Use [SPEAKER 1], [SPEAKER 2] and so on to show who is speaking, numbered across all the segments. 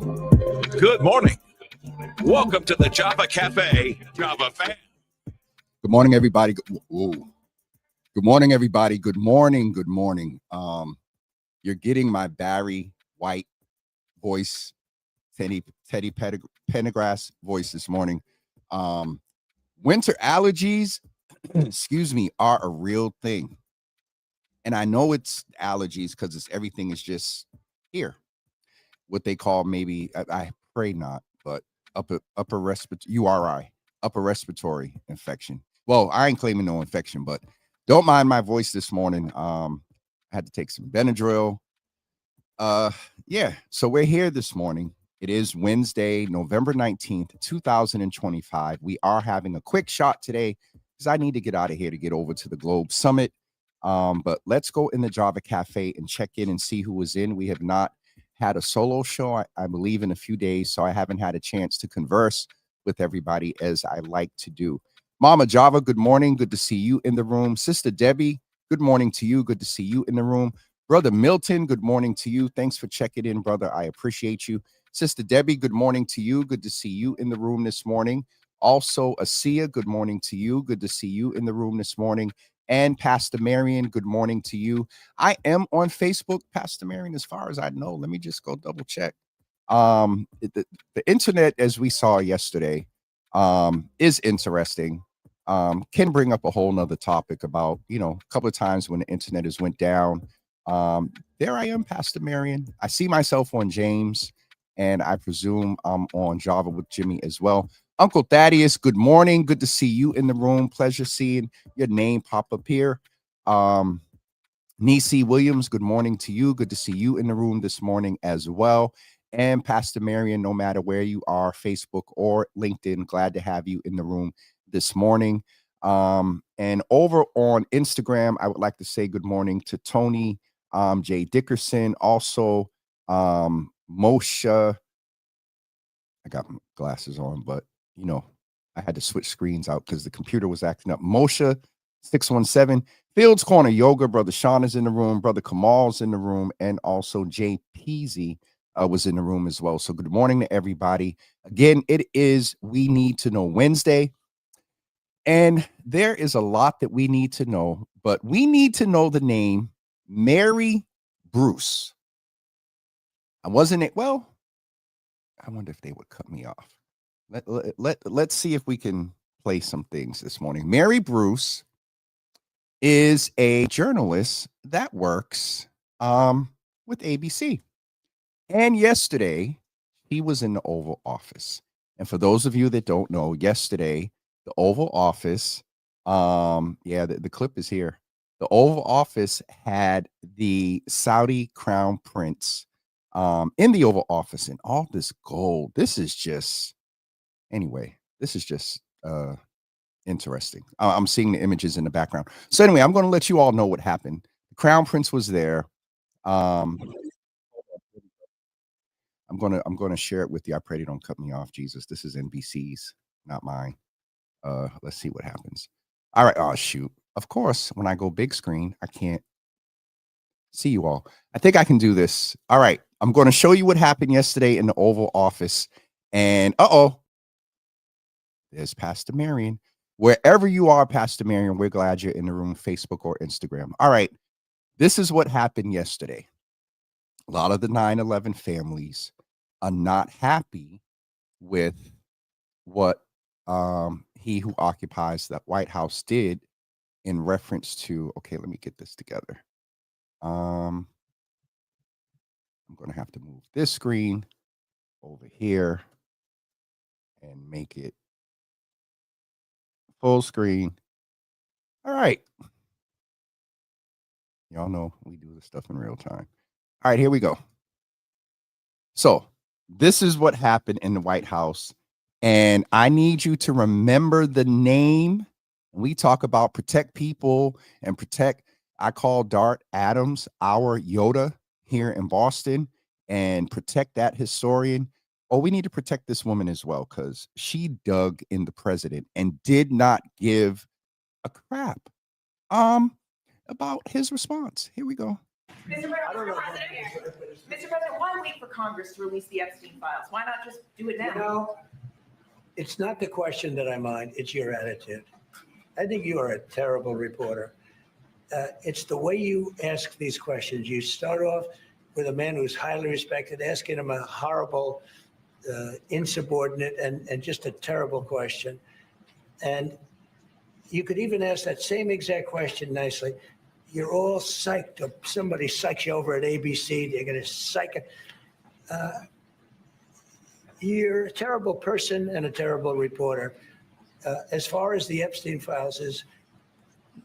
[SPEAKER 1] Good morning. Welcome to the Java Cafe, Java fan.
[SPEAKER 2] Good morning, everybody. Good morning, everybody. Good morning. Good morning. You're getting my Barry White voice, Teddy Pendergrass voice this morning. Winter allergies, excuse me, are a real thing. And I know it's allergies because everything is just here. What they call maybe, I pray not, but upper respiratory, URI, upper respiratory infection. Well, I ain't claiming no infection, but don't mind my voice this morning. I had to take some Benadryl. Yeah, so we're here this morning. It is Wednesday, November 19th, 2025. We are having a quick shot today because I need to get out of here to get over to the Globe Summit. But let's go in the Java Cafe and check in and see who was in. We have not had a solo show, I believe, in a few days, so I haven't had a chance to converse with everybody as I like to do. Mama Java, good morning. Good to see you in the room. Sister Debbie, good morning to you. Good to see you in the room. Brother Milton, good morning to you. Thanks for checking in, brother. I appreciate you. Sister Debbie, good morning to you. Good to see you in the room this morning. Also, Asia, good morning to you. Good to see you in the room this morning. And Pastor Marion, good morning to you. I am on Facebook, Pastor Marion, as far as I know. Let me just go double check. The internet, as we saw yesterday, is interesting. Can bring up a whole nother topic about, a couple of times when the internet has went down. There I am, Pastor Marion. I see myself on James, and I presume I'm on Java with Jimmy as well. Uncle Thaddeus, good morning. Good to see you in the room. Pleasure seeing your name pop up here. Nisi Williams, good morning to you. Good to see you in the room this morning as well. And Pastor Marion, no matter where you are, Facebook or LinkedIn, glad to have you in the room this morning. And over on Instagram, I would like to say good morning to Tony J. Dickerson, also Moshe. I got my glasses on, but I had to switch screens out because the computer was acting up. Moshe 617, Fields Corner Yoga, brother Sean is in the room, brother Kamal's in the room, and also Jay Peasy was in the room as well. So good morning to everybody. Again, it is We Need to Know Wednesday, and there is a lot that we need to know, but we need to know the name Mary Bruce. I wasn't it. Well, I wonder if they would cut me off. Let's see if we can play some things this morning. Mary Bruce is a journalist that works with ABC. And yesterday, he was in the Oval Office. And for those of you that don't know, yesterday, the Oval Office, the clip is here. The Oval Office had the Saudi Crown Prince in the Oval Office, and all this gold. This is just interesting. I'm seeing the images in the background. So anyway, I'm going to let you all know what happened. The Crown Prince was there. I'm going to share it with you. I pray they don't cut me off, Jesus. This is NBC's, not mine. Let's see what happens. All right. Oh, shoot. Of course, when I go big screen, I can't see you all. I think I can do this. All right. I'm going to show you what happened yesterday in the Oval Office. And there's Pastor Marion. Wherever you are, Pastor Marion, we're glad you're in the room, Facebook or Instagram. All right. This is what happened yesterday. A lot of the 9/11 families are not happy with what he who occupies that White House did in reference to, okay, let me get this together. I'm going to have to move this screen over here and make it full screen. All right. Y'all know we do this stuff in real time. All right, here we go. So this is what happened in the White House. And I need you to remember the name. We talk about protect people and protect. I call Dart Adams our Yoda here in Boston, and protect that historian. Oh, we need to protect this woman as well, because she dug in the president and did not give a crap about his response. Here we go.
[SPEAKER 3] Mr. President, why wait for Congress to release the Epstein files? Why not just do it now?
[SPEAKER 4] You know, it's not the question that I mind, it's your attitude. I think you are a terrible reporter. It's the way you ask these questions. You start off with a man who's highly respected, asking him a horrible, insubordinate, and just a terrible question. And you could even ask that same exact question nicely. You're all psyched, or somebody psychs you over at ABC, they're going to psych it. You're a terrible person and a terrible reporter. As far as the Epstein files is,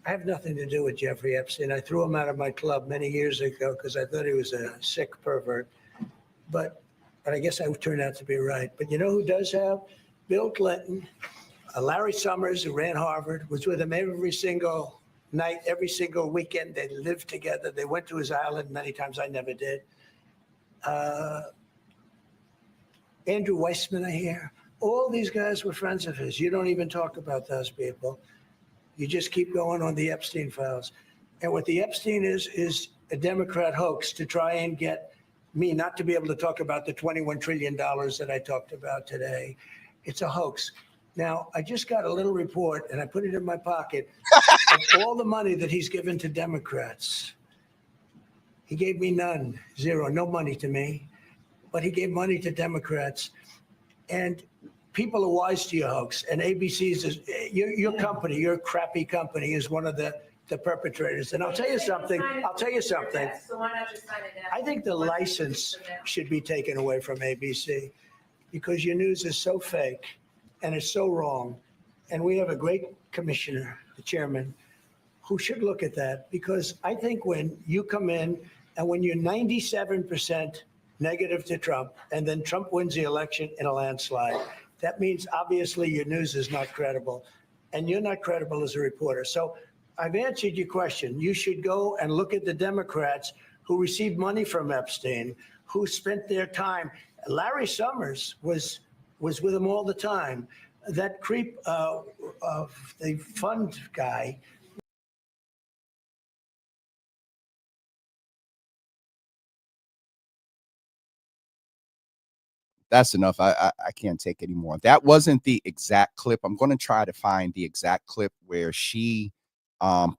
[SPEAKER 4] I have nothing to do with Jeffrey Epstein. I threw him out of my club many years ago because I thought he was a sick pervert. But I guess I turned out to be right. But you know who does have? Bill Clinton, Larry Summers, who ran Harvard, was with him every single night, every single weekend. They lived together. They went to his island many times. I never did. Andrew Weissman, I hear. All these guys were friends of his. You don't even talk about those people. You just keep going on the Epstein files. And what the Epstein is a Democrat hoax to try and get me not to be able to talk about the $21 trillion that I talked about today. It's a hoax. Now, I just got a little report, and I put it in my pocket, of all the money that he's given to Democrats. He gave me none, zero, no money to me. But he gave money to Democrats. And people are wise to your hoax. And ABC's, your company, your crappy company is one of the perpetrators. And I'll tell you something.
[SPEAKER 3] So why not just sign it now?
[SPEAKER 4] I think the license should be taken away from ABC because your news is so fake and it's so wrong. And we have a great commissioner, the chairman, who should look at that because I think when you come in and when you're 97% negative to Trump, and then Trump wins the election in a landslide. That means obviously your news is not credible, and you're not credible as a reporter. So I've answered your question. You should go and look at the Democrats who received money from Epstein, who spent their time. Larry Summers was with him all the time. That creep of the fund guy.
[SPEAKER 2] That's enough. I can't take any more. That wasn't the exact clip. I'm going to try to find the exact clip where she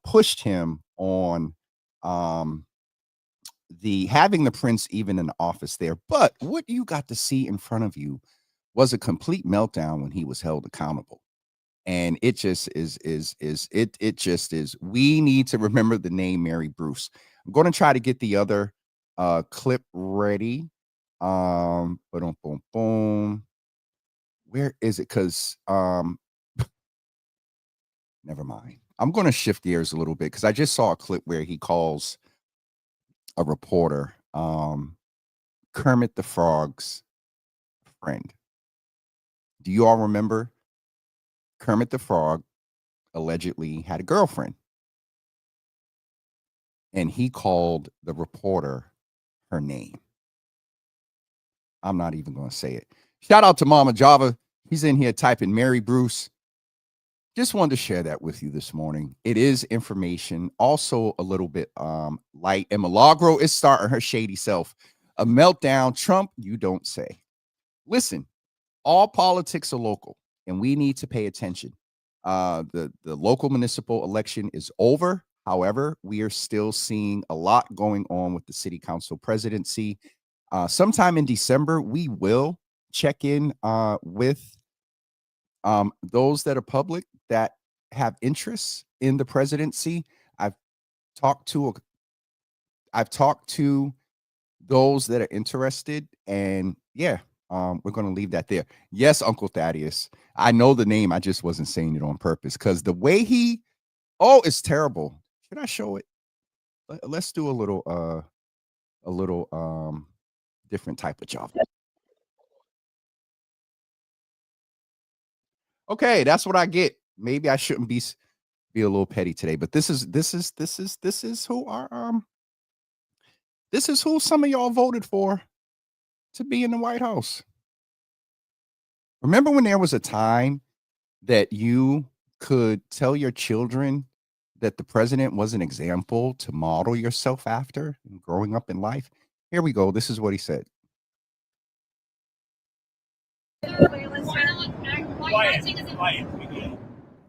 [SPEAKER 2] pushed him on the having the prince even in the office there. But what you got to see in front of you was a complete meltdown when he was held accountable. And it just is it just is. We need to remember the name Mary Bruce. I'm going to try to get the other clip ready. Boom, boom, boom. Where is it? Because never mind. I'm going to shift gears a little bit because I just saw a clip where he calls a reporter Kermit the Frog's friend. Do you all remember Kermit the Frog allegedly had a girlfriend? And he called the reporter her name. I'm not even going to say it. Shout out to Mama Java. He's in here typing Mary Bruce. Just wanted to share that with you this morning. It is information, also a little bit light. And Milagro is starting her shady self. A meltdown. Trump, you don't say. Listen, all politics are local, and we need to pay attention. The local municipal election is over. However, we are still seeing a lot going on with the city council presidency. Sometime in December, we will check in with those that are public that have interests in the presidency. I've talked to those that are interested, and yeah, we're going to leave that there. Yes, Uncle Thaddeus. I know the name. I just wasn't saying it on purpose because the way it's terrible. Should I show it? Let's do a little different type of job. Okay, that's what I get. Maybe I shouldn't be a little petty today, but this is who some of y'all voted for to be in the White House. Remember when there was a time that you could tell your children that the president was an example to model yourself after growing up in life? Here we go. This is what he said.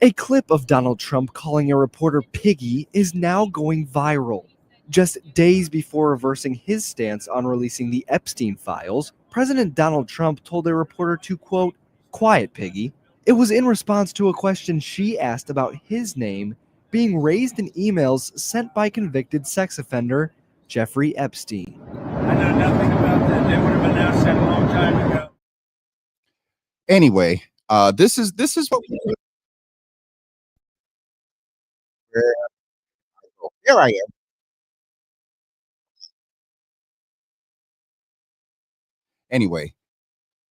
[SPEAKER 5] A clip of Donald Trump calling a reporter piggy is now going viral. Just days before reversing his stance on releasing the Epstein files, President Donald Trump told a reporter to, quote, "quiet piggy." It was in response to a question she asked about his name being raised in emails sent by convicted sex offender Jeffrey Epstein.
[SPEAKER 6] I know nothing about that. They would have announced that a long time ago.
[SPEAKER 2] Anyway, this is what we do. Here I am. Anyway,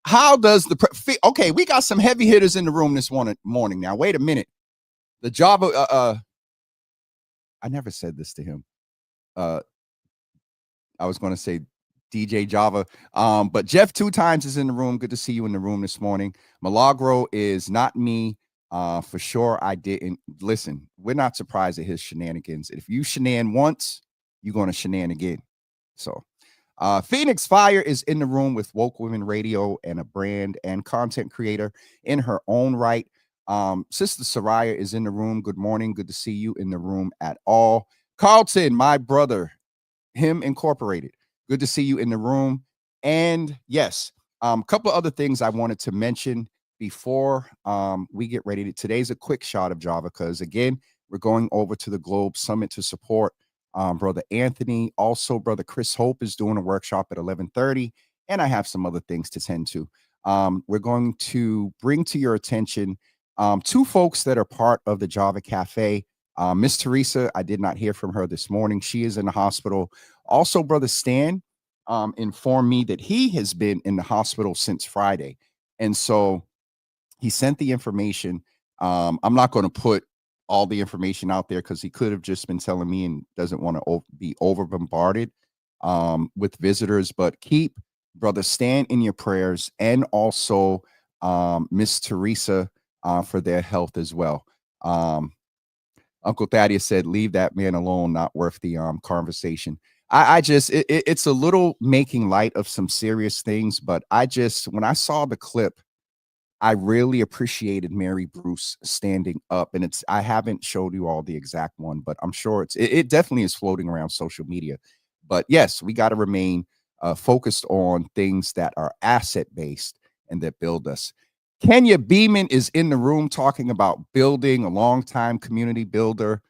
[SPEAKER 2] how does okay, we got some heavy hitters in the room this morning. Now, wait a minute. The job of I never said this to him. I was going to say DJ Java. But Jeff 2 times is in the room. Good to see you in the room this morning. Milagro is not me. For sure, I didn't listen. We're not surprised at his shenanigans. If you shenan once, you're going to shenan again. So, Phoenix Fire is in the room with Woke Women Radio and a brand and content creator in her own right. Sister Soraya is in the room. Good morning. Good to see you in the room at all. Carlton, my brother, him incorporated. Good to see you in the room. And yes, a couple of other things I wanted to mention before we get ready. Today's a quick shot of Java because, again, we're going over to the Globe Summit to support Brother Anthony. Also, Brother Chris Hope is doing a workshop at 11:30, and I have some other things to tend to. We're going to bring to your attention 2 folks that are part of the Java Cafe. Miss Teresa, I did not hear from her this morning. She is in the hospital. Also, Brother Stan informed me that he has been in the hospital since Friday. And so he sent the information. I'm not going to put all the information out there because he could have just been telling me and doesn't want to be over bombarded with visitors. But keep Brother Stan in your prayers, and also Miss Teresa for their health as well. Uncle Thaddeus said, leave that man alone, not worth the conversation. I just, it's a little making light of some serious things, but when I saw the clip, I really appreciated Mary Bruce standing up. And I haven't showed you all the exact one, but I'm sure it definitely is floating around social media. But yes, we got to remain focused on things that are asset-based and that build us. Kenya Beeman is in the room talking about building, a longtime community builder,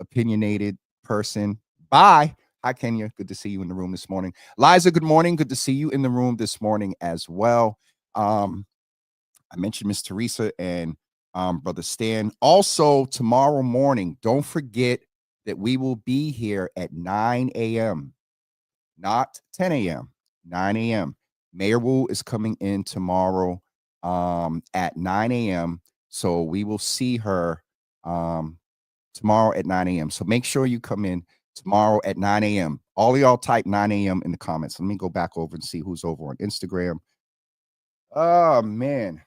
[SPEAKER 2] opinionated person. Bye. Hi, Kenya. Good to see you in the room this morning. Liza, good morning. Good to see you in the room this morning as well. I mentioned Miss Teresa and Brother Stan. Also, tomorrow morning, don't forget that we will be here at 9 a.m., not 10 a.m., 9 a.m. Mayor Wu is coming in tomorrow at 9 a.m. So we will see her tomorrow at 9 a.m. So make sure you come in tomorrow at 9 a.m. All of y'all type 9 a.m. in the comments. Let me go back over and see who's over on Instagram. Oh, man.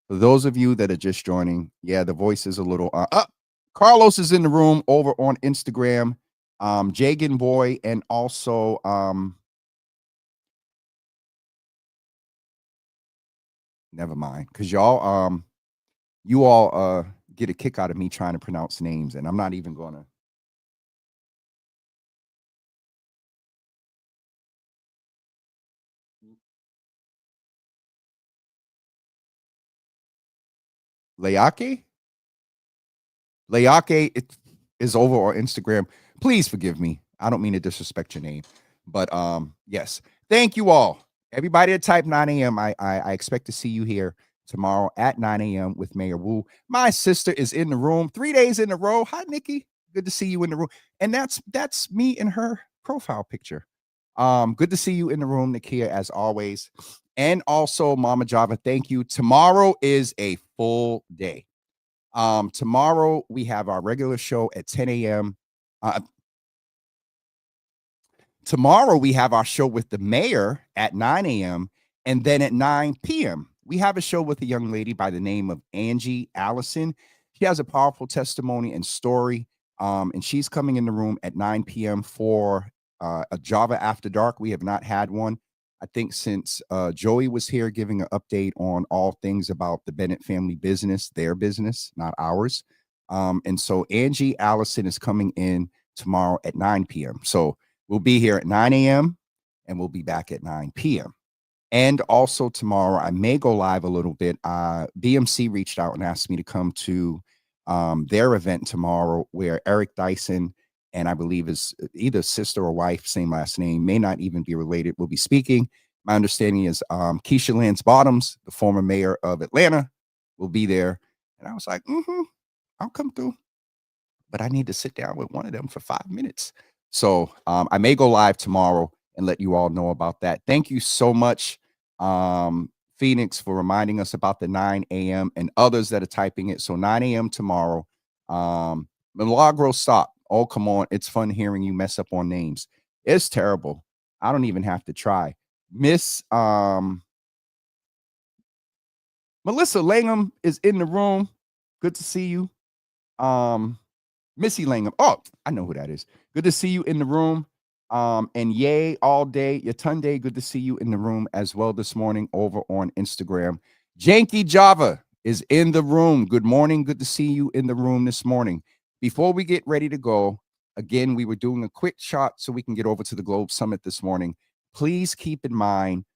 [SPEAKER 2] For those of you that are just joining, yeah, the voice is a little Carlos is in the room over on Instagram. Jagan Boy, and also never mind, because y'all you all get a kick out of me trying to pronounce names, and I'm not even gonna. Leake it is over on Instagram. Please forgive me. I don't mean to disrespect your name, but yes, thank you all. Everybody that type 9 a.m. I expect to see you here tomorrow at 9 a.m. with Mayor Wu. My sister is in the room 3 days in a row. Hi, Nikki. Good to see you in the room. And that's me in her profile picture. Good to see you in the room, Nakia, as always. And also, Mama Java, thank you. Tomorrow is a full day. Tomorrow we have our regular show at 10 a.m. Tomorrow we have our show with the mayor at 9 a.m. And then at 9 p.m. we have a show with a young lady by the name of Angie Allison. She has a powerful testimony and story. And she's coming in the room at 9 p.m. for a Java After Dark. We have not had one, I think, since Joey was here giving an update on all things about the Bennett family business, their business, not ours. And so Angie Allison is coming in tomorrow at 9 p.m. So we'll be here at 9 a.m. and we'll be back at 9 p.m. And also tomorrow, I may go live a little bit. BMC reached out and asked me to come to their event tomorrow, where Eric Dyson and I believe is either sister or wife, same last name, may not even be related, will be speaking. My understanding is Keisha Lance Bottoms, the former mayor of Atlanta, will be there. And I was like, I'll come through. But I need to sit down with one of them for 5 minutes. So I may go live tomorrow and let you all know about that. Thank you so much, Phoenix, for reminding us about the 9 a.m. and others that are typing it. So 9 a.m. tomorrow. Milagro, stop. Oh, come on. It's fun hearing you mess up on names. It's terrible. I don't even have to try. Miss Melissa Langham is in the room. Good to see you. Missy Langham. Oh, I know who that is. Good to see you in the room. And yay all day. Yatunde, good to see you in the room as well this morning over on Instagram. Janky Java is in the room. Good morning. Good to see you in the room this morning. Before we get ready to go, again, we were doing a quick shot so we can get over to the Globe Summit this morning. Please keep in mind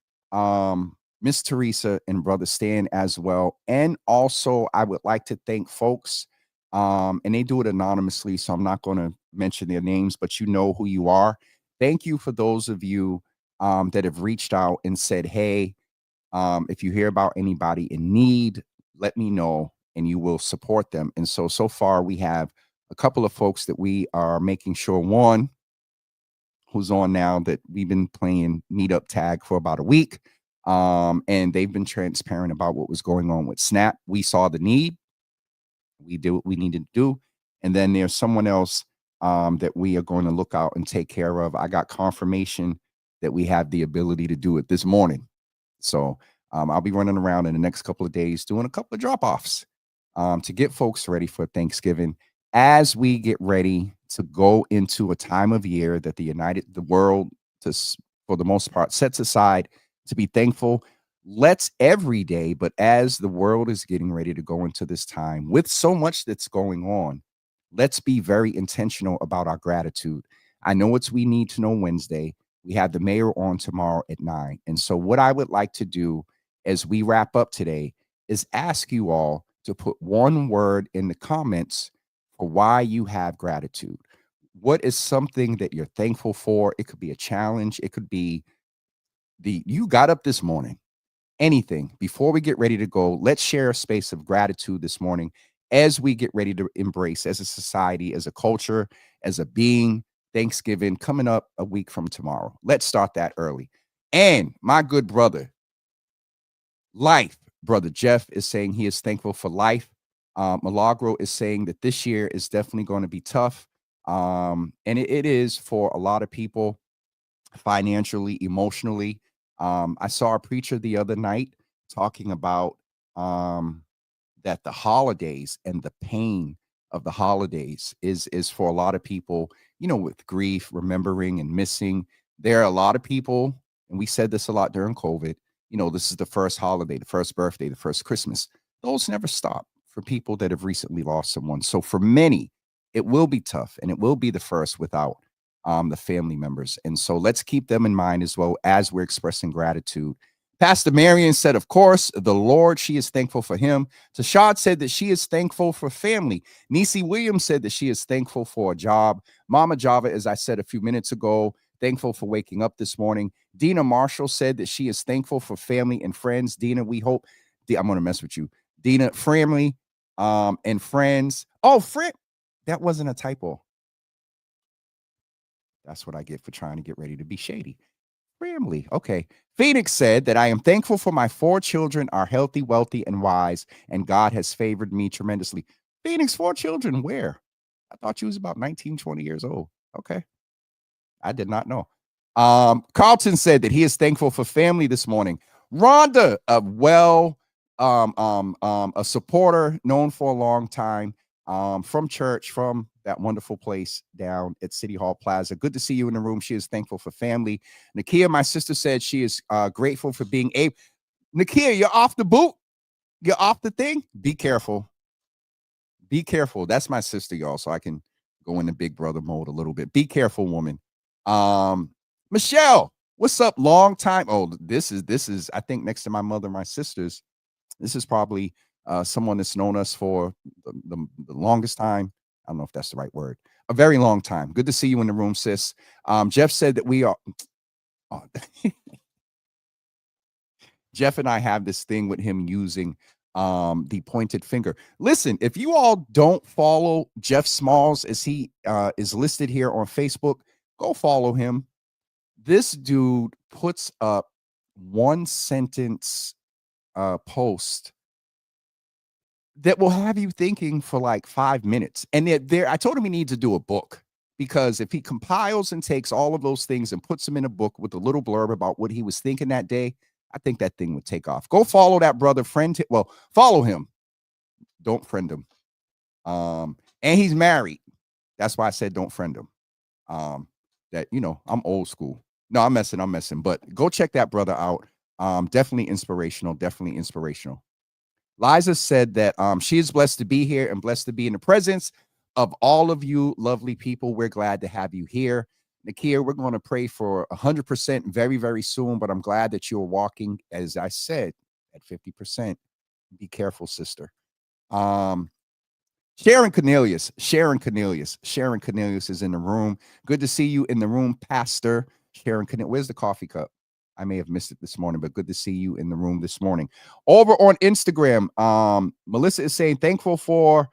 [SPEAKER 2] Miss Teresa and Brother Stan as well. And also, I would like to thank folks, and they do it anonymously, so I'm not going to mention their names, but you know who you are. Thank you for those of you that have reached out and said, hey, if you hear about anybody in need, let me know, and you will support them. And so far, we have a couple of folks that we are making sure, one who's on now, that we've been playing meetup tag for about a week. And they've been transparent about what was going on with SNAP. We saw the need. We did what we needed to do. And then there's someone else that we are going to look out and take care of. I got confirmation that we have the ability to do it this morning. So I'll be running around in the next couple of days doing a couple of drop-offs to get folks ready for Thanksgiving, as we get ready to go into a time of year that the world, for the most part, sets aside to be thankful. Let's every day, but as the world is getting ready to go into this time with so much that's going on, let's be very intentional about our gratitude. I know it's We Need to Know Wednesday. We have the mayor on tomorrow at 9. And so what I would like to do as we wrap up today is ask you all to put one word in the comments for why you have gratitude. What is something that you're thankful for? It could be a challenge. It could be you got up this morning. Anything. Before we get ready to go, let's share a space of gratitude this morning as we get ready to embrace, as a society, as a culture, as a being, Thanksgiving coming up a week from tomorrow. Let's start that early. And my good brother, Brother Jeff, is saying he is thankful for life. Milagro is saying that this year is definitely going to be tough. And it is for a lot of people, financially, emotionally. I saw a preacher the other night talking about that the holidays and the pain of the holidays is for a lot of people, with grief, remembering and missing. There are a lot of people, and we said this a lot during COVID, this is the first holiday, the first birthday, the first Christmas. Those never stop for people that have recently lost someone. So for many, it will be tough, and it will be the first without the family members. And so let's keep them in mind as well as we're expressing gratitude. Pastor Marion said, of course, the Lord, she is thankful for him. Tashad said that she is thankful for family. Nisi Williams said that she is thankful for a job. Mama Java, as I said a few minutes ago, thankful for waking up this morning. Dina Marshall said that she is thankful for family and friends. Dina, we hope, I'm going to mess with you. Dina, family and friends. Oh, friend, that wasn't a typo. That's what I get for trying to get ready to be shady. Family. Okay. Phoenix said that I am thankful for my 4 children are healthy, wealthy, and wise, and God has favored me tremendously. Phoenix, 4 children, where? I thought you was about 19, 20 years old. Okay. I did not know. Carlton said that he is thankful for family this morning. Rhonda, a supporter known for a long time, from church, from that wonderful place down at City Hall Plaza. Good to see you in the room. She is thankful for family. Nakia, my sister, said she is grateful for being able. Nakia, you're off the boot. You're off the thing. Be careful. Be careful. That's my sister, y'all. So I can go into big brother mode a little bit. Be careful, woman. Michelle, what's up? Long time. Oh, this is, I think, next to my mother, my sisters. This is probably someone that's known us for the longest time. I don't know if that's the right word. A very long time. Good to see you in the room, sis. Jeff said that we are. Oh, Jeff and I have this thing with him using the pointed finger. Listen, if you all don't follow Jeff Smalls, as he is listed here on Facebook, go follow him. This dude puts up one sentence post that will have you thinking for like 5 minutes. And I told him he needs to do a book, because if he compiles and takes all of those things and puts them in a book with a little blurb about what he was thinking that day, I think that thing would take off. Go follow that brother. Follow him. Don't friend him. And he's married. That's why I said don't friend him. That, I'm old school. No, I'm messing. But go check that brother out. Definitely inspirational. Liza said that she is blessed to be here and blessed to be in the presence of all of you lovely people. We're glad to have you here. Nakia, we're going to pray for 100% very, very soon, but I'm glad that you're walking, as I said, at 50%. Be careful, sister. Sharon Cornelius is in the room. Good to see you in the room, Pastor Sharon Cornelius. Where's the coffee cup? I may have missed it this morning, but good to see you in the room this morning. Over on Instagram, Melissa is saying, thankful for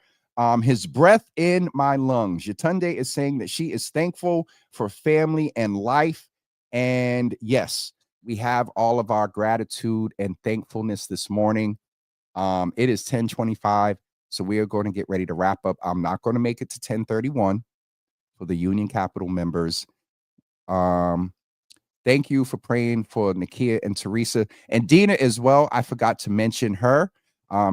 [SPEAKER 2] his breath in my lungs. Yatunde is saying that she is thankful for family and life. And yes, we have all of our gratitude and thankfulness this morning. It is 10:25, so we are going to get ready to wrap up. I'm not going to make it to 10:31 for the Union Capital members. Thank you for praying for Nakia and Teresa and Dina as well. I forgot to mention her.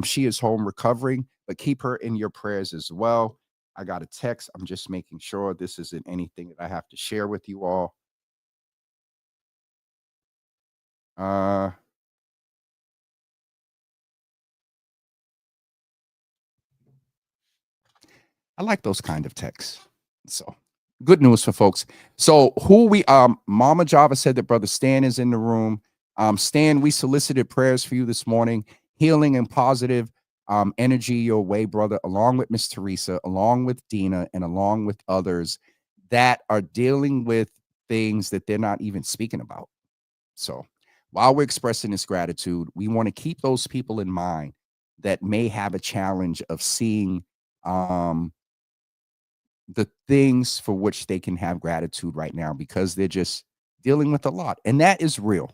[SPEAKER 2] She is home recovering, but keep her in your prayers as well. I got a text. I'm just making sure this isn't anything that I have to share with you all. I like those kind of texts. So good news for folks. So Mama Java said that Brother Stan is in the room. Stan, we solicited prayers for you this morning, healing and positive energy your way, brother, along with Miss Teresa, along with Dina, and along with others that are dealing with things that they're not even speaking about. So while we're expressing this gratitude, we want to keep those people in mind that may have a challenge of seeing the things for which they can have gratitude right now, because they're just dealing with a lot. And that is real.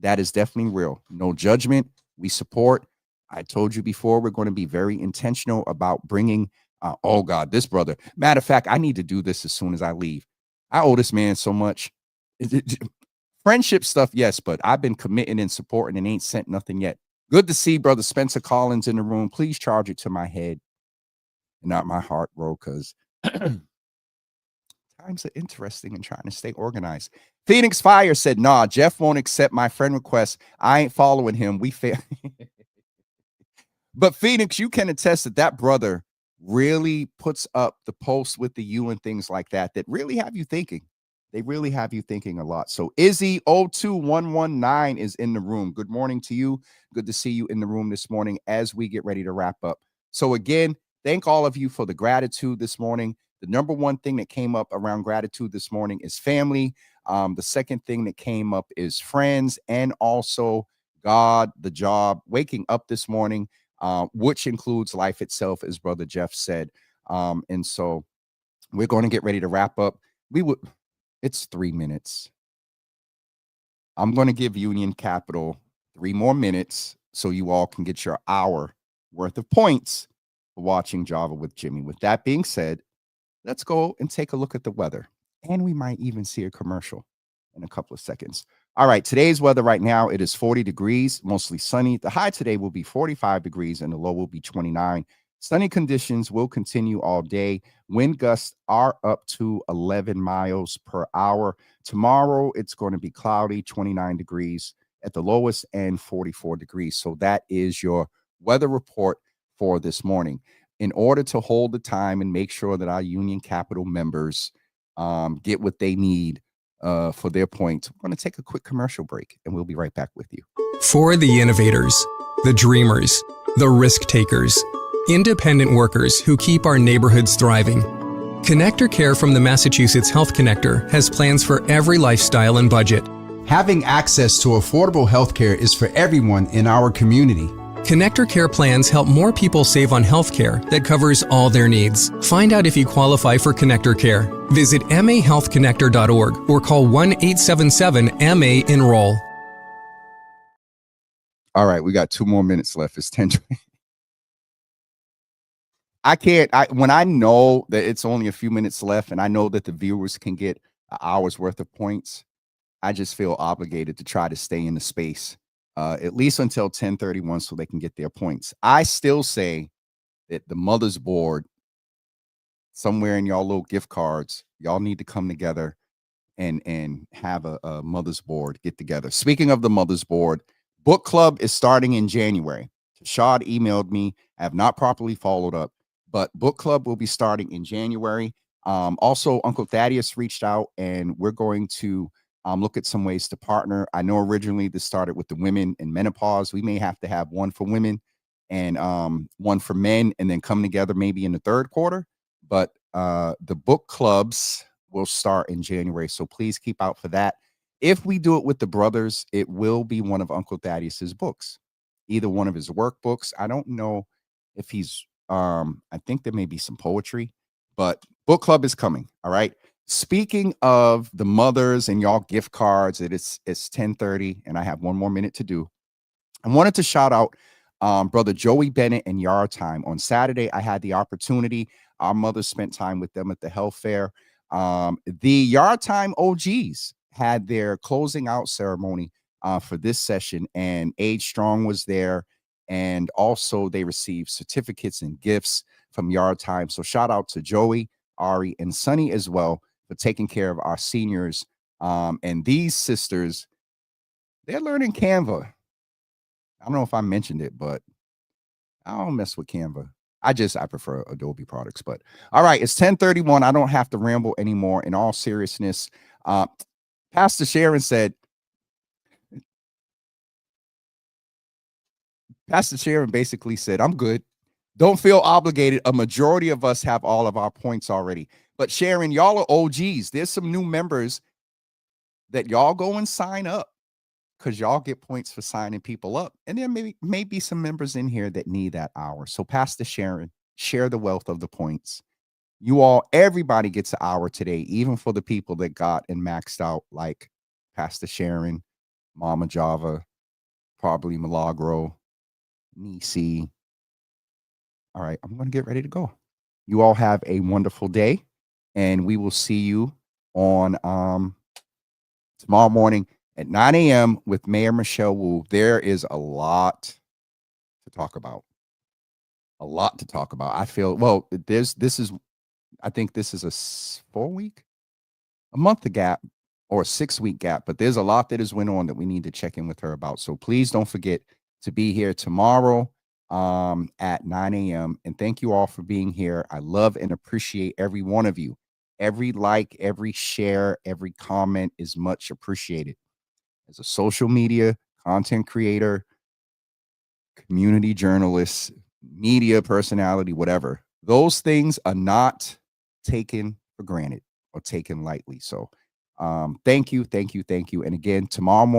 [SPEAKER 2] That is definitely real. No judgment. We support. I told you before, we're going to be very intentional about bringing, oh God, this brother. Matter of fact, I need to do this as soon as I leave. I owe this man so much. Friendship stuff, yes, but I've been committing and supporting and ain't sent nothing yet. Good to see Brother Spencer Collins in the room. Please charge it to my head and not my heart, bro, because times are interesting and trying to stay organized. Phoenix Fire said, nah, Jeff won't accept my friend request. I ain't following him. We fail. But Phoenix, you can attest that that brother really puts up the posts with the you and things like that really have you thinking. They really have you thinking a lot. So Izzy 02119 is in the room. Good morning to you. Good to see you in the room this morning as we get ready to wrap up. So again, thank all of you for the gratitude this morning. The number one thing that came up around gratitude this morning is family. The second thing that came up is friends, and also God, the job, waking up this morning, which includes life itself, as Brother Jeff said. And so we're going to get ready to wrap up. It's 3 minutes. I'm going to give Union Capital 3 more minutes so you all can get your hour worth of points for watching Java with Jimmy. With that being said, let's go and take a look at the weather. And we might even see a commercial. in a couple of seconds. All right, today's weather right now, it is 40 degrees, mostly sunny. The high today will be 45 degrees and the low will be 29. Sunny conditions will continue all day. Wind gusts are up to 11 miles per hour. Tomorrow, it's going to be cloudy, 29 degrees at the lowest and 44 degrees. So that is your weather report for this morning. In order to hold the time and make sure that our Union Capital members get what they need for their points, we're going to take a quick commercial break and we'll be right back with you.
[SPEAKER 7] For the innovators, the dreamers, the risk takers, independent workers who keep our neighborhoods thriving, Connector Care from the Massachusetts Health Connector has plans for every lifestyle and budget.
[SPEAKER 8] Having access to affordable healthcare is for everyone in our community.
[SPEAKER 7] Connector Care plans help more people save on healthcare that covers all their needs. Find out if you qualify for Connector Care. Visit mahealthconnector.org or call 1-877-MA-ENROLL.
[SPEAKER 2] All right, we got 2 more minutes left. It's 10. When I know that it's only a few minutes left and I know that the viewers can get an hour's worth of points, I just feel obligated to try to stay in the space at least until 10:31 so they can get their points. I still say that the mother's board, somewhere in y'all little gift cards, y'all need to come together and have a mother's board get together. Speaking of the mother's board, book club is starting in January. Tashad emailed me. I have not properly followed up, but book club will be starting in January. Also, Uncle Thaddeus reached out and we're going to look at some ways to partner. I know originally this started with the women in menopause. We may have to have one for women and one for men and then come together maybe in the third quarter. But the book clubs will start in January. So please keep out for that. If we do it with the brothers, it will be one of Uncle Thaddeus's books, either one of his workbooks. I don't know if he's, I think there may be some poetry, but book club is coming. All right. Speaking of the mothers and y'all gift cards, it's 10:30 and I have 1 more minute to do. I wanted to shout out brother Joey Bennett and Yard Time. On Saturday, I had the opportunity. Our mother spent time with them at the health fair. The Yard Time OGs had their closing out ceremony for this session, and Age Strong was there. And also they received certificates and gifts from Yard Time. So shout out to Joey, Ari, and Sunny as well for taking care of our seniors. And these sisters, they're learning Canva. I don't know if I mentioned it, but I don't mess with Canva. I prefer Adobe products. But all right, it's 10:31. I don't have to ramble anymore. In all seriousness, Pastor Sharon basically said, I'm good. Don't feel obligated. A majority of us have all of our points already. But Sharon, y'all are OGs. There's some new members that y'all go and sign up because y'all get points for signing people up. And there may be some members in here that need that hour. So Pastor Sharon, share the wealth of the points. Everybody gets an hour today, even for the people that got and maxed out, like Pastor Sharon, Mama Java, probably Milagro, Nisi. All right, I'm going to get ready to go. You all have a wonderful day, and we will see you on tomorrow morning at 9 a.m. with Mayor Michelle Wu. There is a lot to talk about. I feel, well, I think this is a 4-week, a month gap or a 6-week gap, but there's a lot that is went on that we need to check in with her about. So please don't forget to be here tomorrow at 9 a.m. And thank you all for being here. I love and appreciate every one of you. Every like, every share, every comment is much appreciated. As a social media content creator, community journalist, media personality, whatever, those things are not taken for granted or taken lightly. So thank you. And again, tomorrow morning,